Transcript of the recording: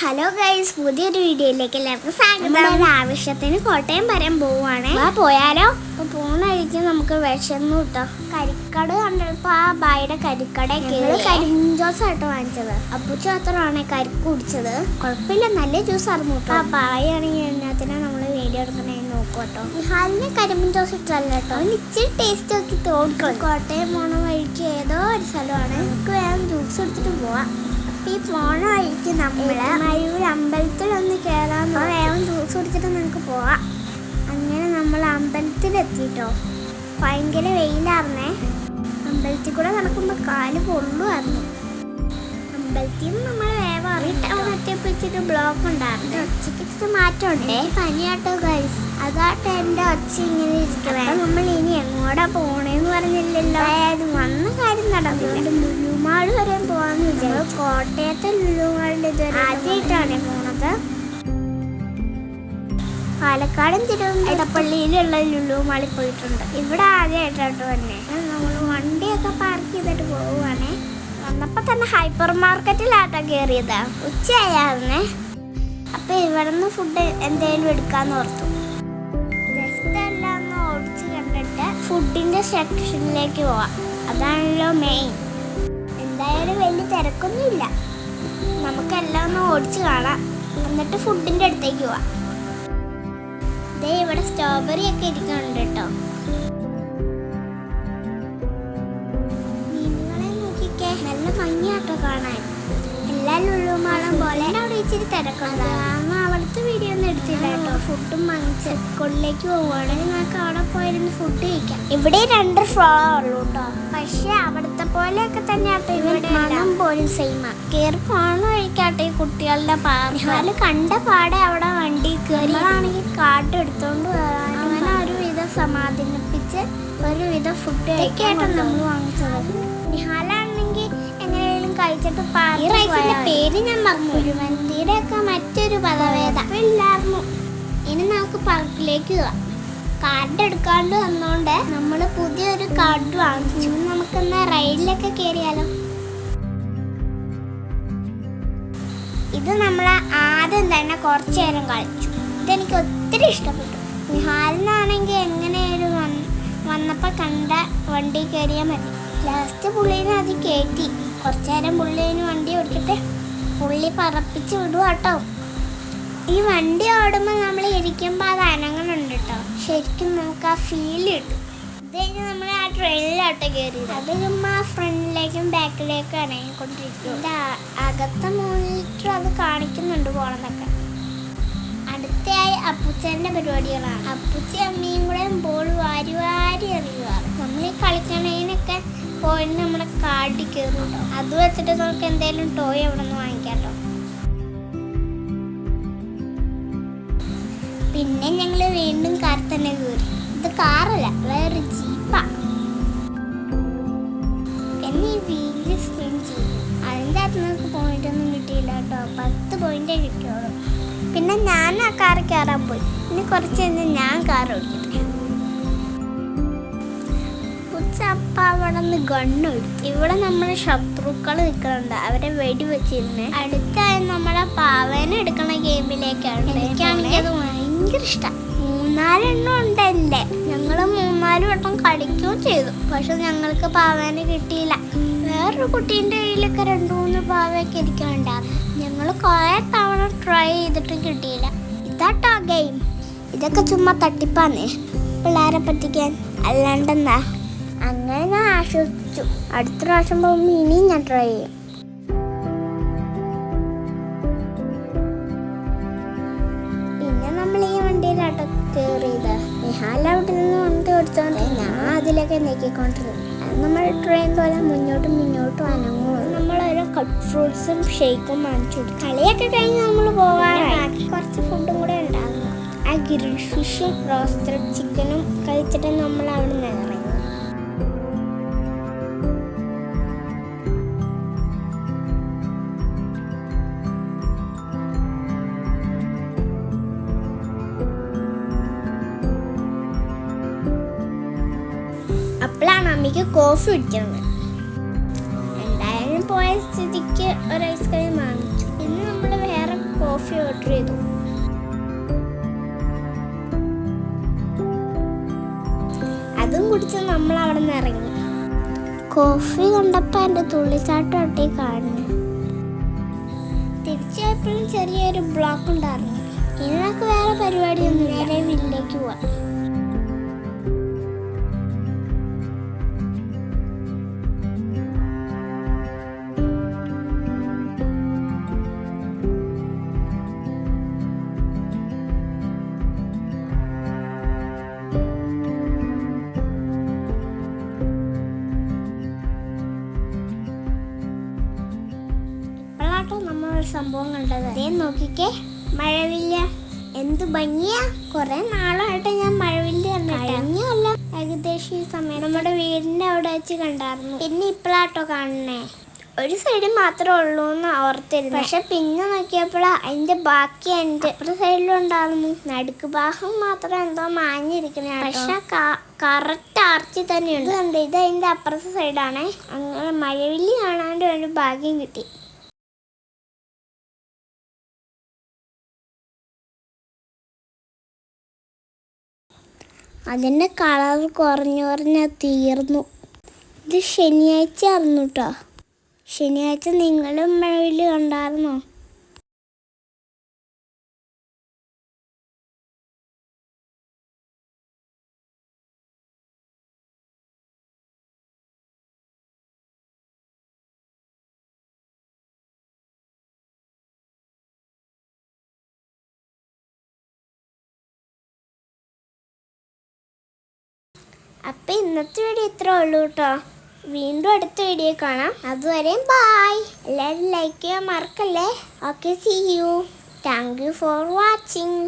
Hello guys, പുതിയൊരു വീഡിയോയിലേക്ക് എല്ലാവർക്കും സ്വാഗതം. ആവശ്യത്തിന് കോട്ടയം വരാൻ പോവാണ്. പോയാലോ? അപ്പൊ പോകുന്ന വഴിക്ക് നമുക്ക് വിശന്നു കിട്ടോ. കരിക്കട കണ്ടപ്പോ ആ ബായുടെ കരിക്കട കരിഞ്ചോസായിട്ട് വാങ്ങിച്ചത്. അപ്പുച്ചു മാത്രമാണ് കരിക്ക് കുടിച്ചത്. കുഴപ്പമില്ല, നല്ല ജ്യൂസ് ആയിരുന്നു കേട്ടോ. ആ ബായാണെങ്കിൽ എന്നാത്തിനാ നമ്മള് വീഡിയോ എടുക്കണേന്ന് നോക്കട്ടോ. ഹാലിന് കരിമ്പിൻ ജ്യൂസ് ഇട്ടല്ല കേട്ടോ. അവന് ഇച്ചിരി ടേസ്റ്റ് നോക്കി തോന്നിക്കും. കോട്ടയം പോണ വഴിക്ക് ഏതോ ഒരു സ്ഥലമാണ്. നമുക്ക് വേഗം ജ്യൂസ് എടുത്തിട്ട് പോവാം. ഈ പോണ വഴിക്ക് നമ്മള് അമ്പലത്തിലൊന്ന് കയറാൻ വേഗം ജ്യൂസ് കുടിച്ചിട്ട് നമുക്ക് പോവാം. അങ്ങനെ നമ്മൾ അമ്പലത്തിലെത്തിട്ടോ. ഭയങ്കര വെയിലായിരുന്നേ. അമ്പലത്തിൽ കൂടെ നടക്കുമ്പോൾ കാല് പൊള്ളുമായിരുന്നു. അമ്പലത്തിൽ നിന്ന് നമ്മൾ വേഗം അറിയിട്ടപ്പോഴത്തേക്ക് ബ്ലോക്ക് ഉണ്ടായിരുന്നു. ഒച്ചയ്ക്ക് ഇച്ചിരി മാറ്റമുണ്ടേ. പനിയാട്ടോ ഗൈസ്, അതാട്ടോ എൻ്റെ ഒച്ച ഇങ്ങനെ ഇരിക്കണേ. നമ്മൾ ഇനി എങ്ങോട്ടാ പോണേന്ന് പറഞ്ഞില്ലല്ലോ. വന്ന കാര്യം നടന്നില്ല. ലുലുമാൾ വരെ പോവാന്ന് വിചാരിച്ചു. കോട്ടയത്തെ ലുലുമാളിന്റെ ഇതുവരെ ആദ്യമായിട്ടാണ് പോണത്. പാലക്കാടും തിരുവനന്തപുരപ്പള്ളിയിലുള്ള ലുലുമാളിൽ പോയിട്ടുണ്ട്. ഇവിടെ ആദ്യമായിട്ടോ തന്നെ. നമ്മൾ വണ്ടിയൊക്കെ പാർക്ക് ചെയ്തിട്ട് പോവുകയാണേ. വന്നപ്പോ തന്നെ ഹൈപ്പർ മാർക്കറ്റിലാട്ടോ കയറിയതാ. ഉച്ചയായിരുന്നേ. അപ്പൊ ഇവിടെ നിന്ന് ഫുഡ് എന്തേലും എടുക്കാന്ന് ഓർത്തു. ജസ്റ്റ് എല്ലാം ഒന്ന് ഓടിച്ച് കണ്ടിട്ട് ഫുഡിന്റെ സെക്ഷനിലേക്ക് പോവാം. അതാണല്ലോ മെയിൻ. എന്തായാലും വലിയ തിരക്കൊന്നുമില്ല. നമുക്കെല്ലാം ഒന്ന് ഓടിച്ച് കാണാം. എന്നിട്ട് ഫുഡിന്റെ അടുത്തേക്ക് പോവാം. ദേ ഇവിടെ സ്ട്രോബെറി ഒക്കെ ഇരിക്കുന്നുണ്ട് കേട്ടോ. മീനുകളെ നോക്കിക്കേ, നല്ല ഭംഗിയാട്ടോ കാണാൻ. എല്ലാ ലുലുമാളും പോലെ അവിടെ ഇച്ചിരി തിരക്കുണ്ട്. അവിടുത്തെ വീഡിയോ ഒന്നും എടുത്തില്ല കേട്ടോ. ഫുഡും വാങ്ങിച്ച് കൊള്ളിലേക്ക് പോവുകയാണെങ്കിൽ നമുക്ക് അവിടെ പോയിരുന്ന് ഫുഡ് കഴിക്കാം. ഇവിടെ 2 ഫ്ലോർ ഉള്ളൂ കേട്ടോ. പക്ഷെ അവിടുത്തെ പോലെയൊക്കെ തന്നെ ആട്ടോ ഇവിടെ മണം പോലും സെയിമാ. കയറി പോണ വഴിക്കാട്ടെ ഈ കുട്ടികളുടെ പാർക്കാല് കണ്ട പാടെ അവിടെ വണ്ടി കയറിയാണെങ്കിൽ കാർഡ് എടുത്തോണ്ട് വരാൻ അങ്ങനെ ഒരുവിധം സമാധാനിപ്പിച്ച് ഒരുവിധം ഫുഡ് കഴിക്കാട്ടോ നമ്മൾ വാങ്ങിച്ചത്. നിഹാലാണെങ്കിൽ എങ്ങനെയാലും കഴിച്ചിട്ട് പേര് ഞാൻ പറഞ്ഞു. കുഴിമന്തിയുടെ ഒക്കെ മറ്റൊരു പദവേദ ഇല്ലായിരുന്നു. ഇനി നമുക്ക് പാർക്കിലേക്ക് പോവാം. കാർഡ് എടുക്കാണ്ട് വന്നോണ്ട് നമ്മൾ പുതിയൊരു കാർഡ് വാങ്ങിച്ചു. നമുക്കെന്നാ റൈഡിലൊക്കെ കയറിയാലോ. ഇത് നമ്മൾ ആദ്യം തന്നെ കുറച്ചു നേരം കളിച്ചു. ഇതെനിക്ക് ഒത്തിരി ഇഷ്ടപ്പെട്ടു. നിഹാലിനാണെങ്കിൽ എങ്ങനെയായാലും വന്നപ്പോൾ കണ്ട വണ്ടി കയറിയാൽ മതി. ലാസ്റ്റ് പുള്ളീനെ അത് കയറ്റി കുറച്ചു നേരം പുള്ളീന് വണ്ടി ഓടിച്ചിട്ട് പുള്ളി പറപ്പിച്ച് വിടുക കേട്ടോ. ഈ വണ്ടി ഓടുമ്പോൾ നമ്മൾ ഇരിക്കുമ്പോൾ അത് അനങ്ങളുണ്ട് കേട്ടോ. ശരിക്കും നമുക്ക് ആ ഫീൽ കിട്ടും. ഇത് കഴിഞ്ഞ് നമ്മൾ ആ ട്രെയിനിലാട്ടോ കയറിയത്. അത് ചുമ്മാ ഫ്രണ്ടിലേക്കും ബാക്കിലേക്കും അനങ്ങിക്കൊണ്ടിരിക്കും. എൻ്റെ അകത്തെ മോണിറ്റർ അത് കാണിക്കുന്നുണ്ട് പോണതൊക്കെ. അടുത്തയായി അപ്പുച്ചേൻ്റെ പരിപാടികളാണ്. അപ്പുച്ചി അമ്മയും കൂടെ ബോൾ വാരി വാരി എറിയുക. നമ്മൾ ഈ കളിക്കണേനൊക്കെ പോയിട്ട് നമ്മുടെ കാർഡിൽ കയറും കേട്ടോ. അത് വെച്ചിട്ട് നമുക്ക് എന്തെങ്കിലും ടോയ് എവിടെ നിന്ന് വാങ്ങിക്കാം കേട്ടോ. പിന്നെ ഞങ്ങൾ വീണ്ടും കാർ തന്നെ കയറി. ഇത് കാറല്ല, വേറെ ജീപ്പാ. പിന്നെ ഈ വീല് സ്പിൻ ചെയ്തു. അതിൻ്റെ അകത്ത് നമുക്ക് പോയിന്റൊന്നും കിട്ടിയില്ല കേട്ടോ. 10 പോയിന്റേ കിട്ടിയോളൂ. പിന്നെ ഞാൻ ആ കാർ കയറാൻ പോയി. ഇനി കുറച്ച് കഴിഞ്ഞ് ഞാൻ കാർ ഓടിക്കട്ടെ. അപ്പ അവിടെ നിന്ന് ഗണ്ണെടുത്തു. ഇവിടെ നമ്മുടെ ശത്രുക്കൾ നിൽക്കുന്നുണ്ട്. അവരെ വെടി വെച്ചിരുന്ന്. അടുത്തായി നമ്മളെ പാവേനെ എടുക്കണ ഗെയിമിലേക്കാണ്. എനിക്കാണെങ്കിൽ അത് ഭയങ്കര ഇഷ്ടം. 3-4 എണ്ണം ഉണ്ടല്ലേ. ഞങ്ങൾ 3-4 വട്ടം കളിക്കുകയും ചെയ്തു. പക്ഷെ ഞങ്ങൾക്ക് പാവേനെ കിട്ടിയില്ല. വേറൊരു കുട്ടീൻ്റെ കയ്യിലൊക്കെ 2-3 പാവയൊക്കെ ഇരിക്കുന്നുണ്ടായിരുന്നു. ഞങ്ങൾ കുറേ തവണ ട്രൈ ചെയ്തിട്ടും കിട്ടിയില്ല. ഇതാട്ടോ ഗെയിം. ഇതൊക്കെ ചുമ്മാ തട്ടിപ്പാന്നേ, പിള്ളേരെ പറ്റിക്കാൻ. അല്ലാണ്ടെന്താ. അങ്ങനെ ഞാൻ ആശ്വസിച്ചു. അടുത്ത പ്രാവശ്യം പോകുമ്പോൾ ഇനിയും ഞാൻ ട്രൈ ചെയ്യും. പിന്നെ നമ്മൾ ഈ വണ്ടിയിലാട്ടോ കയറിയത്. നിഹാൽ അവിടെ നിന്ന് വണ്ടി ഓടിച്ചോണ്ട് ഞാൻ അതിലൊക്കെ നീക്കിക്കൊണ്ടിരുന്നു. നമ്മൾ ട്രെയിൻ പോലെ മുന്നോട്ടും അനങ്ങും. നമ്മളോരോ കട്ട് ഫ്രൂട്ട്സും ഷേക്കും വാങ്ങിച്ചു. കളിയൊക്കെ കഴിഞ്ഞ് നമ്മൾ പോകാനായി. കുറച്ച് ഫുഡും കൂടെ ഉണ്ടാകുന്നു. ആ ഗ്രിൽ ഫിഷും റോസ്റ്റഡ് ചിക്കനും കഴിച്ചിട്ട് നമ്മൾ അവിടെ നിന്ന് ഇറങ്ങി. അപ്പോഴാണ് അമ്മയ്ക്ക് കോഫി കുടിക്കുന്നത്. എന്തായാലും പോയ സ്ഥിതിക്ക് ഒരു ഐസ്ക്രീം വാങ്ങിച്ചു. ഇന്ന് നമ്മൾ വേറെ കോഫി ഓർഡർ ചെയ്തു. അതും കുടിച്ച് നമ്മൾ അവിടെ നിന്ന് ഇറങ്ങി. കോഫി കണ്ടപ്പോൾ എൻ്റെ തുള്ളിച്ചാട്ടം ഒട്ടി കാണുന്നു. തിരിച്ചു പോയപ്പോഴും ചെറിയൊരു ബ്ലോക്ക് ഉണ്ടായിരുന്നു. ഇനി നമുക്ക് വേറെ പരിപാടിയൊന്നും നേരെ വീട്ടിലേക്ക് പോവാം. നമ്മളൊരു സംഭവം കണ്ടത്. അതേ നോക്കിക്കേ, മഴവില്ല. എന്ത് ഭംഗിയാ! കുറെ നാളായിട്ട് ഞാൻ മഴവില്ല കഴിഞ്ഞല്ല, ഏകദേശം ഈ സമയം നമ്മുടെ വീടിന്റെ അവിടെ വെച്ച് കണ്ടായിരുന്നു. പിന്നെ ഇപ്പോഴാട്ടോ കാണണേ. ഒരു സൈഡ് മാത്രമേ ഉള്ളൂ എന്ന് ഓർത്തിരുന്നു. പക്ഷെ പിന്നെ നോക്കിയപ്പോൾ അതിന്റെ ബാക്കി എൻ്റെ അപ്പുറത്തെ സൈഡിലും ഉണ്ടായിരുന്നു. നടുക്ക് ഭാഗം മാത്രം എന്തോ മാഞ്ഞിരിക്കണേ. പക്ഷെ കറക്റ്റ് ആർച്ചി തന്നെയുണ്ട്. കണ്ടു, ഇത് അതിന്റെ അപ്പുറത്തെ സൈഡാണേ. അങ്ങനെ മഴവില്ലി കാണാണ്ട് ഒരു ഭാഗ്യം കിട്ടി. അതിൻ്റെ കളർ കുറഞ്ഞ് തീർന്നു. ഇത് ശനിയാഴ്ച ആയിരുന്നു കേട്ടോ. ശനിയാഴ്ച നിങ്ങളും മഴവില്ല് കണ്ടായിരുന്നോ? അപ്പം ഇന്നത്തെ വീഡിയോ ഇത്രേ ഉള്ളൂ കേട്ടോ. വീണ്ടും അടുത്ത വീഡിയോ കാണാം. അതുവരെയും ബായ്. എല്ലാവരും ലൈക്ക് ചെയ്യാൻ മറക്കല്ലേ. Okay, see you. Thank you for watching.